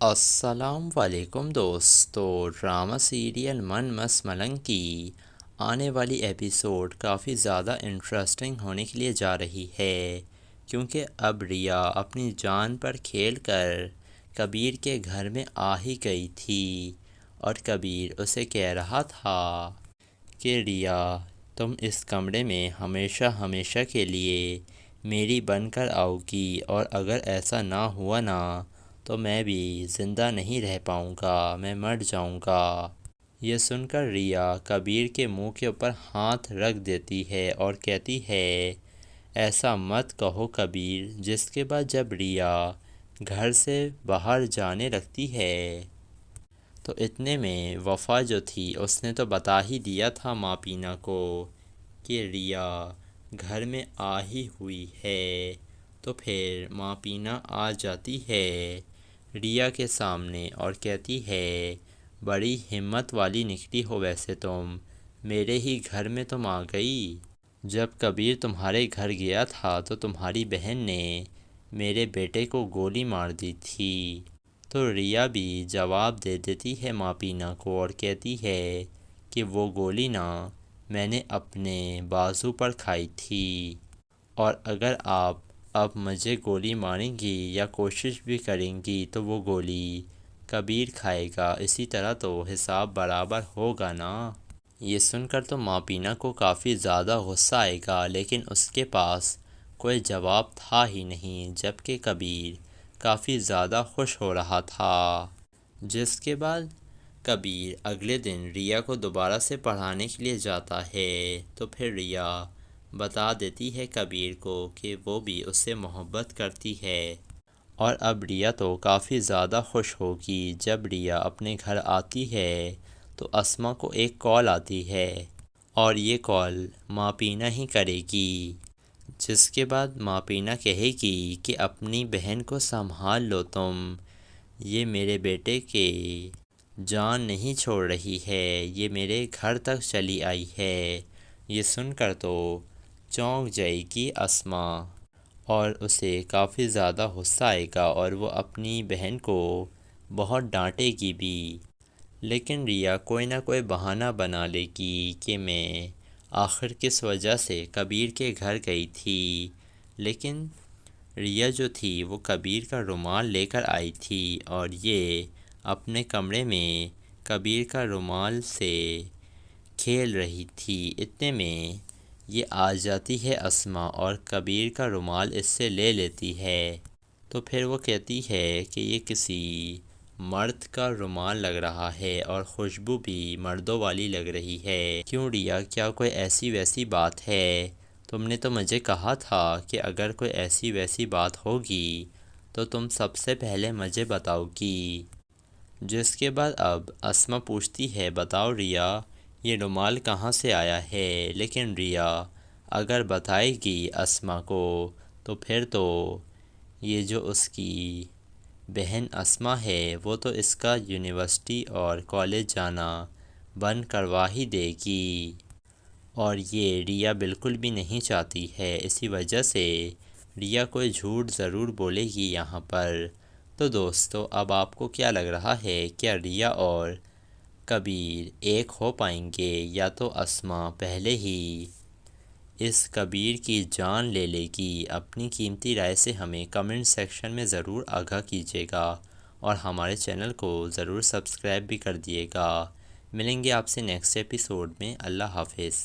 السلام علیکم دوستو، ڈرامہ سیریل من مس ملنگ کی آنے والی ایپیسوڈ کافی زیادہ انٹرسٹنگ ہونے کے لیے جا رہی ہے، کیونکہ اب ریا اپنی جان پر کھیل کر کبیر کے گھر میں آ ہی گئی تھی، اور کبیر اسے کہہ رہا تھا کہ ریا، تم اس کمرے میں ہمیشہ ہمیشہ کے لیے میری بن کر آؤ گی، اور اگر ایسا نہ ہوا نا تو میں بھی زندہ نہیں رہ پاؤں گا، میں مر جاؤں گا۔ یہ سن کر ریا کبیر کے منہ کے اوپر ہاتھ رکھ دیتی ہے اور کہتی ہے، ایسا مت کہو کبیر۔ جس کے بعد جب ریا گھر سے باہر جانے لگتی ہے تو اتنے میں وفا جو تھی اس نے تو بتا ہی دیا تھا ماں پینا کو کہ ریا گھر میں آ ہی ہوئی ہے، تو پھر ماں پینا آ جاتی ہے ریا کے سامنے اور کہتی ہے، بڑی ہمت والی نکلی ہو ویسے تم، میرے ہی گھر میں تم آ گئی۔ جب کبیر تمہارے گھر گیا تھا تو تمہاری بہن نے میرے بیٹے کو گولی مار دی تھی۔ تو ریا بھی جواب دے دیتی ہے ماں پینا کو اور کہتی ہے کہ وہ گولی نا میں نے اپنے بازو پر کھائی تھی، اور اگر آپ اب مجھے گولی ماریں گی یا کوشش بھی کریں گی تو وہ گولی کبیر کھائے گا، اسی طرح تو حساب برابر ہوگا نا۔ یہ سن کر تو ماں پینا کو کافی زیادہ غصہ آئے گا، لیکن اس کے پاس کوئی جواب تھا ہی نہیں، جبکہ کبیر کافی زیادہ خوش ہو رہا تھا۔ جس کے بعد کبیر اگلے دن ریا کو دوبارہ سے پڑھانے کے لیے جاتا ہے، تو پھر ریا بتا دیتی ہے کبیر کو کہ وہ بھی اس سے محبت کرتی ہے، اور اب ریا تو کافی زیادہ خوش ہوگی۔ جب ریا اپنے گھر آتی ہے تو اسما کو ایک کال آتی ہے، اور یہ کال ماں پینا ہی کرے گی۔ جس کے بعد ماں پینا کہے گی کہ اپنی بہن کو سنبھال لو تم، یہ میرے بیٹے کے جان نہیں چھوڑ رہی ہے، یہ میرے گھر تک چلی آئی ہے۔ یہ سن کر تو چونک جائے گی اسما، اور اسے کافی زیادہ غصہ آئے گا اور وہ اپنی بہن کو بہت ڈانٹے گی بھی، لیکن ریا کوئی نہ کوئی بہانہ بنا لے گی کہ میں آخر کس وجہ سے کبیر کے گھر گئی تھی۔ لیکن ریا جو تھی وہ کبیر کا رومال لے کر آئی تھی، اور یہ اپنے کمرے میں کبیر کا رومال سے کھیل رہی تھی۔ اتنے میں یہ آ جاتی ہے اسما اور کبیر کا رومال اس سے لے لیتی ہے، تو پھر وہ کہتی ہے کہ یہ کسی مرد کا رومال لگ رہا ہے، اور خوشبو بھی مردوں والی لگ رہی ہے۔ کیوں ریا، کیا کوئی ایسی ویسی بات ہے؟ تم نے تو مجھے کہا تھا کہ اگر کوئی ایسی ویسی بات ہوگی تو تم سب سے پہلے مجھے بتاؤ گی۔ جس کے بعد اب اسما پوچھتی ہے، بتاؤ ریا، یہ رومال کہاں سے آیا ہے؟ لیکن ریا اگر بتائے گی اسما کو تو پھر تو یہ جو اس کی بہن اسما ہے وہ تو اس کا یونیورسٹی اور کالج جانا بند کروا ہی دے گی، اور یہ ریا بالکل بھی نہیں چاہتی ہے۔ اسی وجہ سے ریا کوئی جھوٹ ضرور بولے گی یہاں پر۔ تو دوستو، اب آپ کو کیا لگ رہا ہے، کیا ریا اور کبیر ایک ہو پائیں گے، یا تو اسما پہلے ہی اس کبیر کی جان لے لے گی؟ اپنی قیمتی رائے سے ہمیں کمنٹ سیکشن میں ضرور آگاہ کیجیے گا، اور ہمارے چینل کو ضرور سبسکرائب بھی کر دیے گا۔ ملیں گے آپ سے نیکسٹ ایپیسوڈ میں۔ اللہ حافظ۔